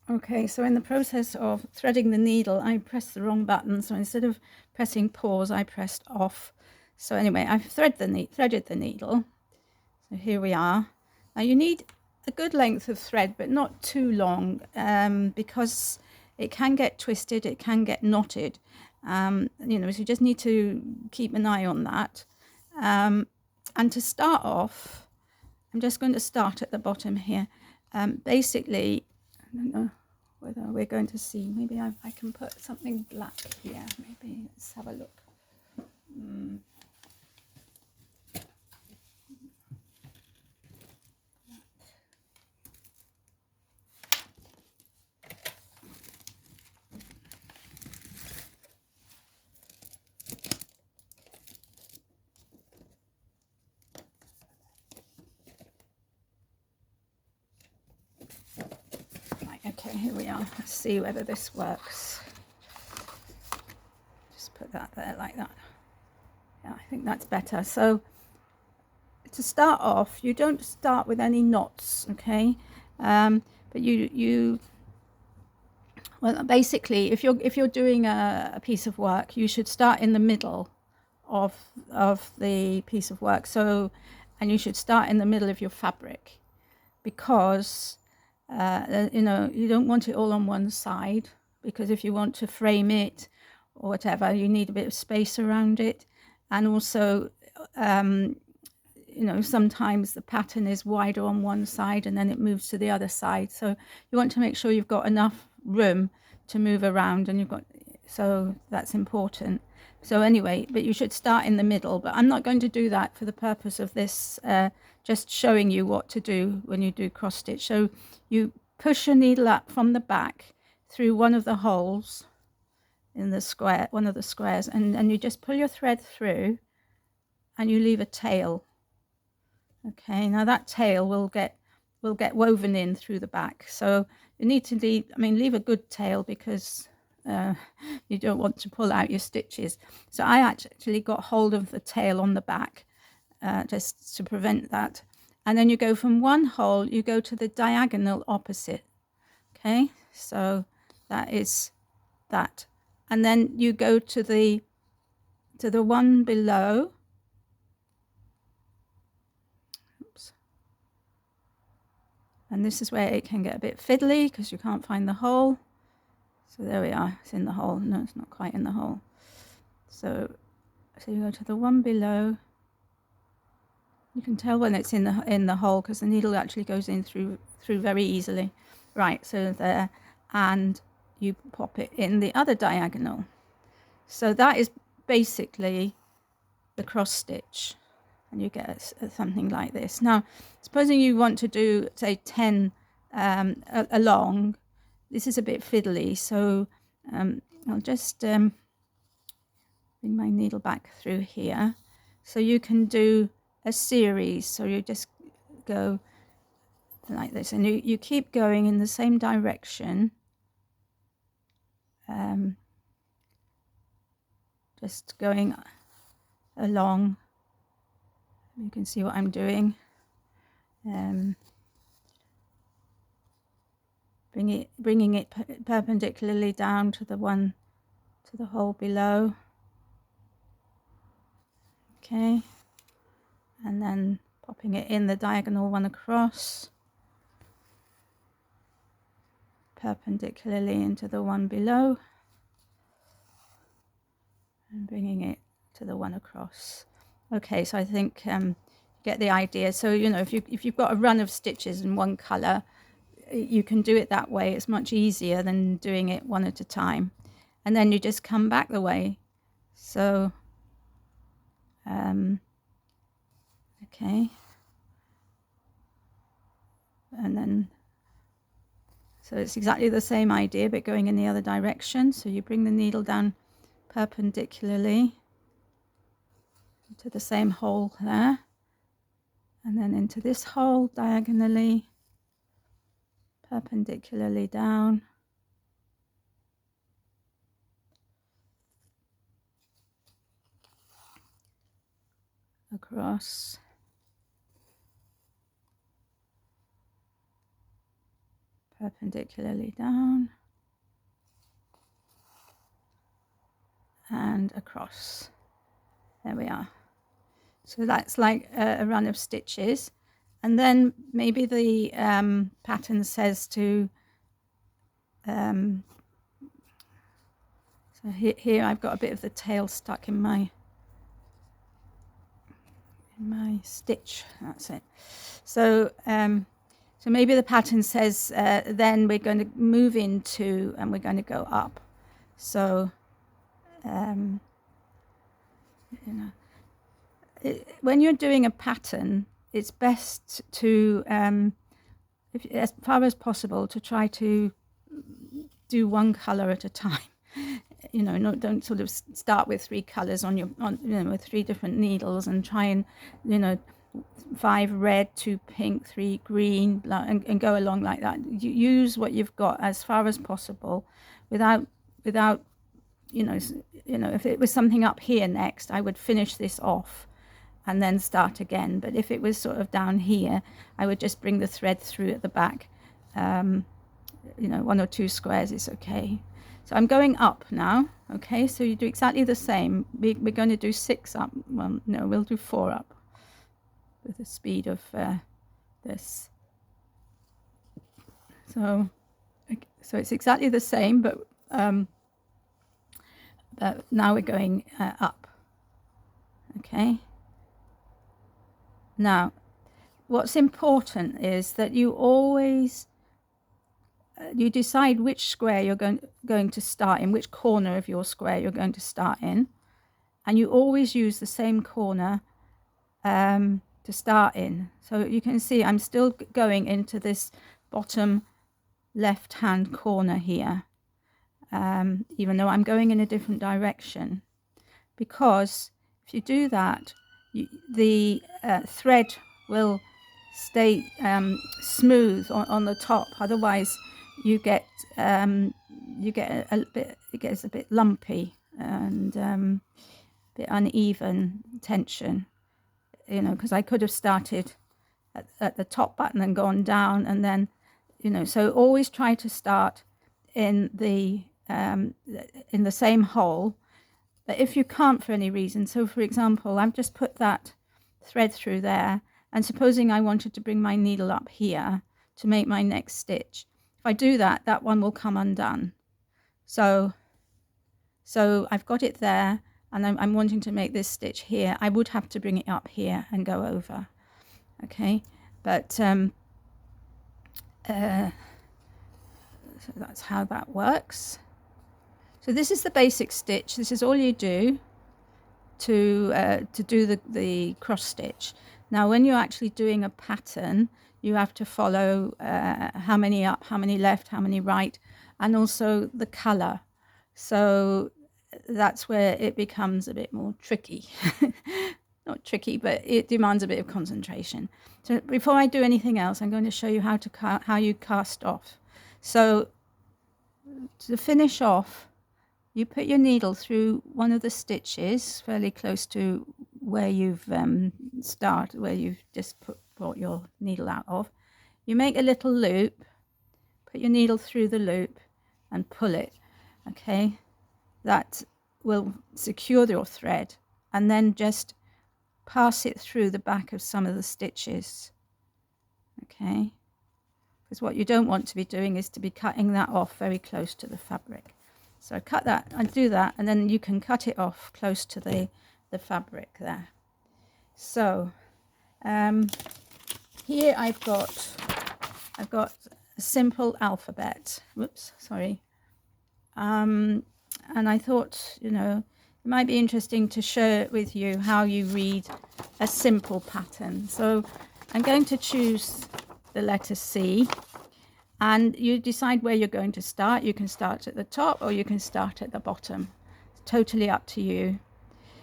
Okay, so in the process of threading the needle, I pressed the wrong button. So instead of pressing pause, I pressed off. So anyway, I've threaded the needle. So here we are. Now you need a good length of thread, but not too long, because it can get twisted, it can get knotted. So you just need to keep an eye on that. And to start off, I'm just going to start at the bottom here. Basically, I don't know whether we're going to see. Maybe I can put something black here. Maybe let's have a look. Right, okay, here we are. Let's see whether this works. Just put that there like that. Yeah, I think that's better. So to start off, you don't start with any knots, okay? But well, basically, if you're doing a piece of work, you should start in the middle of the piece of work. So, and you should start in the middle of your fabric, because you don't want it all on one side, because if you want to frame it or whatever, you need a bit of space around it. And also, sometimes the pattern is wider on one side and then it moves to the other side. So you want to make sure you've got enough room to move around, and so that's important. So anyway, but you should start in the middle, but I'm not going to do that for the purpose of this, just showing you what to do when you do cross stitch. So you push your needle up from the back through one of the holes in the square, one of the squares, and you just pull your thread through and you leave a tail. Okay, now that tail will get woven in through the back. So you need to leave a good tail, because you don't want to pull out your stitches. So I actually got hold of the tail on the back, just to prevent that. And then you go from one hole, you go to the diagonal opposite. Okay, so that is that. And then you go to the one below. Oops. And this is where it can get a bit fiddly because you can't find the hole. So there we are, it's in the hole. No, it's not quite in the hole. So you go to the one below. You can tell when it's in the hole because the needle actually goes in through very easily. Right, so there, and you pop it in the other diagonal. So that is basically the cross stitch, and you get something like this. Now, supposing you want to do, say, 10 along, this is a bit fiddly, so I'll just bring my needle back through here. So you can do a series, so you just go like this, and you keep going in the same direction, just going along. You can see what I'm doing. Bringing it perpendicularly down to the hole below. Okay, and then popping it in the diagonal one across, perpendicularly into the one below, and bringing it to the one across. Okay, so I think you get the idea. So if you've got a run of stitches in one color, you can do it that way. It's much easier than doing it one at a time. And then you just come back the way. So okay, and then so it's exactly the same idea, but going in the other direction. So you bring the needle down perpendicularly to the same hole there, and then into this hole diagonally, perpendicularly down, across, perpendicularly down and across. There we are. So that's like a run of stitches. And then maybe the pattern says to, so here I've got a bit of the tail stuck in my stitch. That's it. So so maybe the pattern says then we're going to move into and we're going to go up. So you know, when you're doing a pattern, it's best to as far as possible to try to do one color at a time. You know, don't sort of start with 3 colors with 3 different needles and try and, 5 red, 2 pink, 3 green, and go along like that. You use what you've got as far as possible without if it was something up here next, I would finish this off and then start again. But if it was sort of down here, I would just bring the thread through at the back. 1 or 2 squares is okay. So I'm going up now. Okay, so you do exactly the same. We're going to do 6 up. Well, no, we'll do 4 up with the speed of this. So it's exactly the same, but now we're going up. Okay. Now, what's important is that you always you decide which square you're going to start in, which corner of your square you're going to start in, and you always use the same corner to start in. So you can see I'm still going into this bottom left-hand corner here, even though I'm going in a different direction, because if you do that, the thread will stay smooth on the top. Otherwise, you get it gets a bit lumpy and a bit uneven tension. Because I could have started at the top button and gone down, and then so always try to start in the same hole. But if you can't for any reason, so for example, I've just put that thread through there, and supposing I wanted to bring my needle up here to make my next stitch, if I do that, that one will come undone. So I've got it there, and I'm wanting to make this stitch here. I would have to bring it up here and go over. Okay, but so that's how that works. So this is the basic stitch. This is all you do to do the cross stitch. Now, when you're actually doing a pattern, you have to follow how many up, how many left, how many right, and also the color. So that's where it becomes a bit more tricky. Not tricky, but it demands a bit of concentration. So before I do anything else, I'm going to show you how you cast off. So to finish off, you put your needle through one of the stitches fairly close to where you've where you've just brought your needle out of. You make a little loop, put your needle through the loop and pull it. Okay, that will secure your thread, and then just pass it through the back of some of the stitches. Okay, because what you don't want to be doing is to be cutting that off very close to the fabric. So cut that and do that, and then you can cut it off close to the fabric there. So here I've got a simple alphabet. Whoops, sorry. And I thought, it might be interesting to share with you how you read a simple pattern. So I'm going to choose the letter C. And you decide where you're going to start. You can start at the top or you can start at the bottom. It's totally up to you.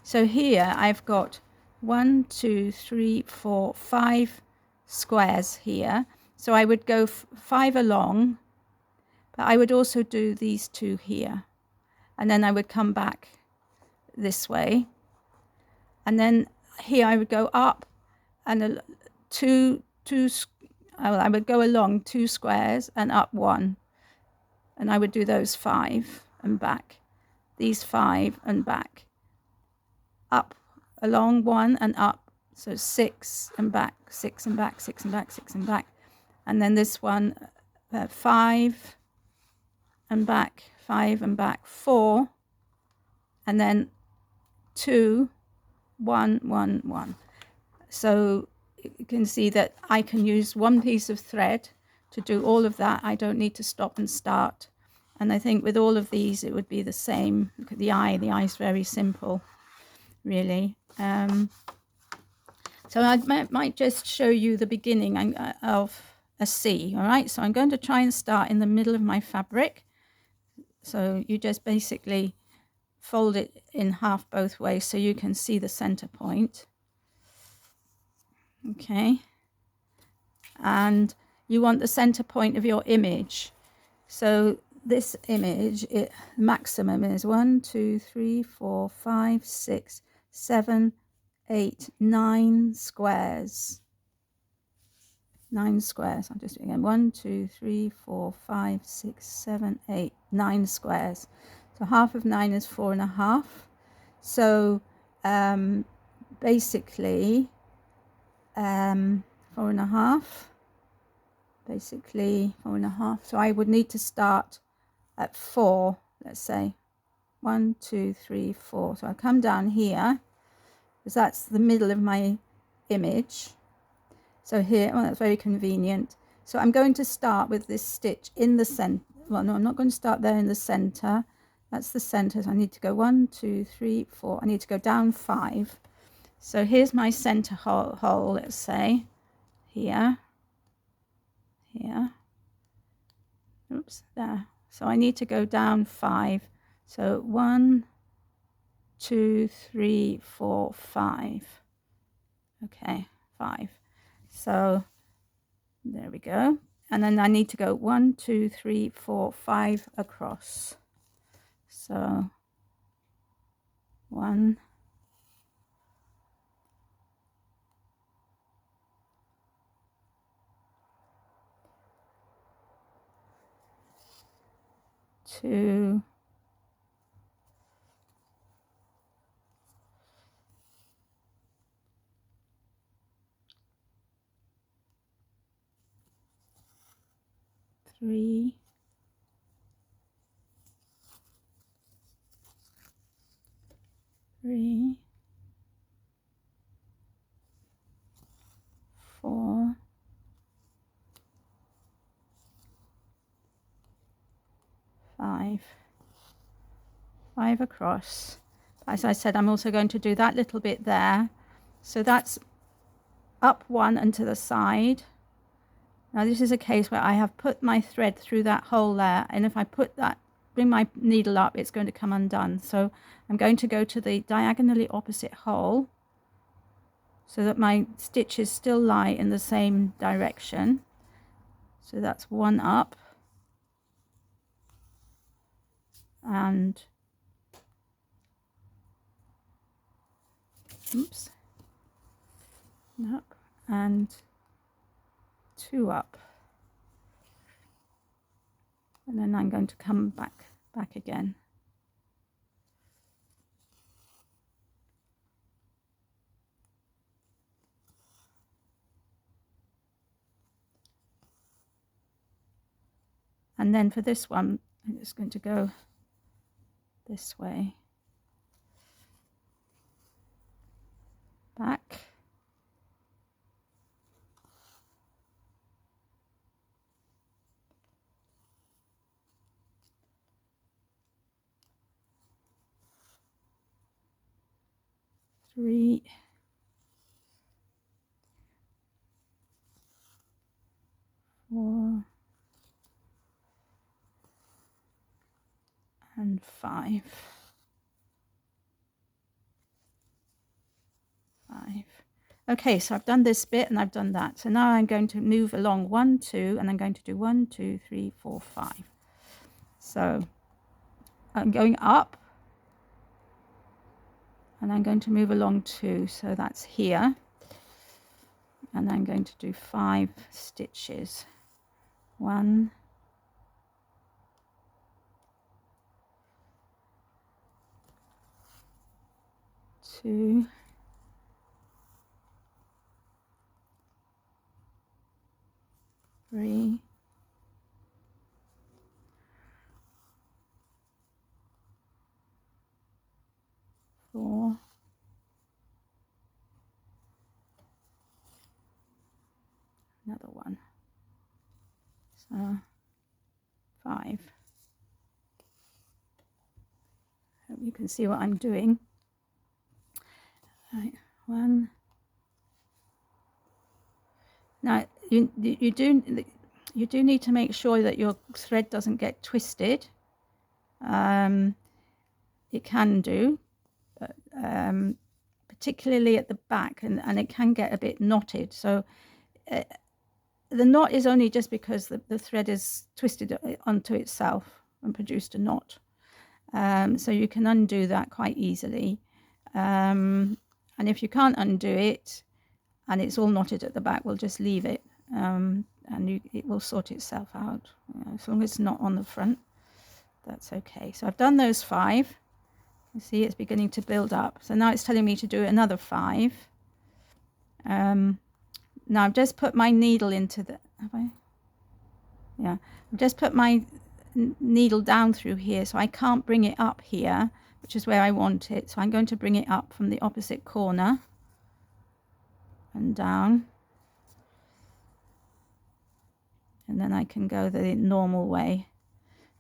So here I've got 1, 2, 3, 4, 5 squares here. So I would go 5 along, but I would also do these 2 here. And then I would come back this way. And then here I would go up and two I would go along 2 squares and up 1, and I would do those 5 and back, these 5 and back, up, along 1 and up, so 6 and back, 6 and back, 6 and back, 6 and back, and then this one 5 and back, 5 and back, 4, and then 2, 1, 1, 1. So you can see that I can use one piece of thread to do all of that. I don't need to stop and start. And I think with all of these, it would be the same. Look at the eye. The eye is very simple, really. So I might just show you the beginning of a C, all right? So I'm going to try and start in the middle of my fabric. So you just basically fold it in half both ways so you can see the center point. Okay. And you want the center point of your image. So this image, maximum is 1, 2, 3, 4, 5, 6, 7, 8, 9 squares. 9 squares. I'll just do it again. 1, 2, 3, 4, 5, 6, 7, 8, 9 squares. So half of 9 is 4.5. So basically 4.5. Basically 4.5. So I would need to start at 4. Let's say 1, 2, 3, 4. So I come down here because that's the middle of my image. So here, well, that's very convenient. So I'm going to start with this stitch in the center. Well, no, I'm not going to start there in the center. That's the center. So I need to go 1, 2, 3, 4. I need to go down 5. So here's my center hole, let's say, here, here. Oops, there. So I need to go down 5. So 1, 2, 3, 4, 5. Okay, 5. So there we go. And then I need to go 1, 2, 3, 4, 5 across. So 1, 2, 3, 3, 4, 5. 5 across. As I said, I'm also going to do that little bit there. So that's up 1 and to the side. Now this is a case where I have put my thread through that hole there, and if I bring my needle up, it's going to come undone. So I'm going to go to the diagonally opposite hole so that my stitches still lie in the same direction. So that's 1 up and oops, up and 2 up, and then I'm going to come back again. And then for this one, I'm just going to go this way, back, three, 4, and 5. 5. Okay, so I've done this bit and I've done that. So now I'm going to move along 1, 2, and I'm going to do 1, 2, 3, 4, 5. So I'm going up and I'm going to move along 2. So that's here. and I'm going to do 5 stitches. 1, 2, 3, 4, another one, so 5. Hope you can see what I'm doing. Right, 1. Now you do need to make sure that your thread doesn't get twisted. It can do, but particularly at the back, and it can get a bit knotted. So the knot is only just because the thread is twisted onto itself and produced a knot. So you can undo that quite easily. And if you can't undo it and it's all knotted at the back, we'll just leave it, and it will sort itself out. As long as it's not on the front, that's okay. So I've done those 5. You see it's beginning to build up. So now it's telling me to do another 5. Now I've just put my needle into the, have I? Yeah, I've just put my needle down through here, so I can't bring it up here, which is where I want it. So I'm going to bring it up from the opposite corner and down, and then I can go the normal way.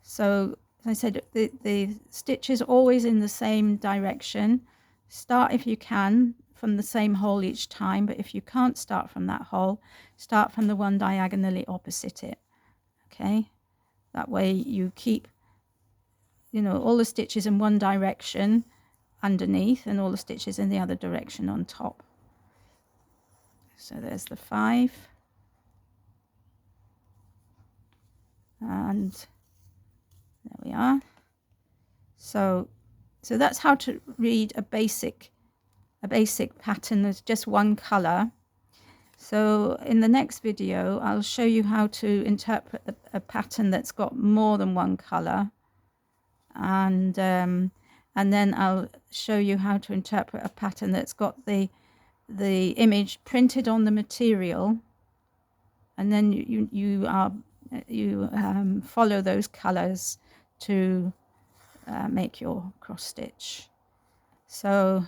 So as I said, the stitch is always in the same direction. Start, if you can, from the same hole each time, but if you can't start from that hole, start from the one diagonally opposite it. Okay, that way you keep, all the stitches in one direction underneath and all the stitches in the other direction on top. So there's the 5, and there we are. So that's how to read a basic pattern. There's just one color. So in the next video, I'll show you how to interpret a pattern that's got more than one color, and then I'll show you how to interpret a pattern that's got the image printed on the material, and then you follow those colors to make your cross stitch. So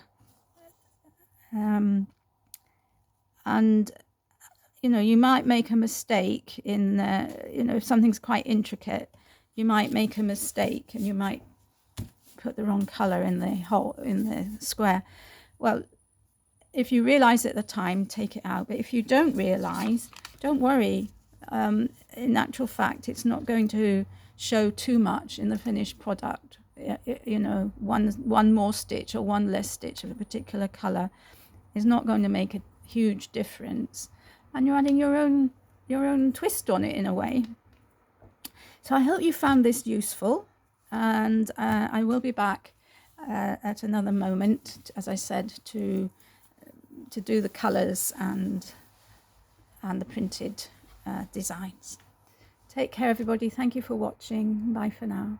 and you might make a mistake in if something's quite intricate, you might make a mistake and you might put the wrong color in the hole, in the square. Well, if you realize at the time, take it out. But if you don't realize, don't worry. In actual fact, it's not going to show too much in the finished product. One more stitch or one less stitch of a particular color is not going to make a huge difference, and you're adding your own twist on it in a way. So I hope you found this useful, and I will be back at another moment, as I said, to do the colors and the printed designs. Take care, everybody. Thank you for watching. Bye for now.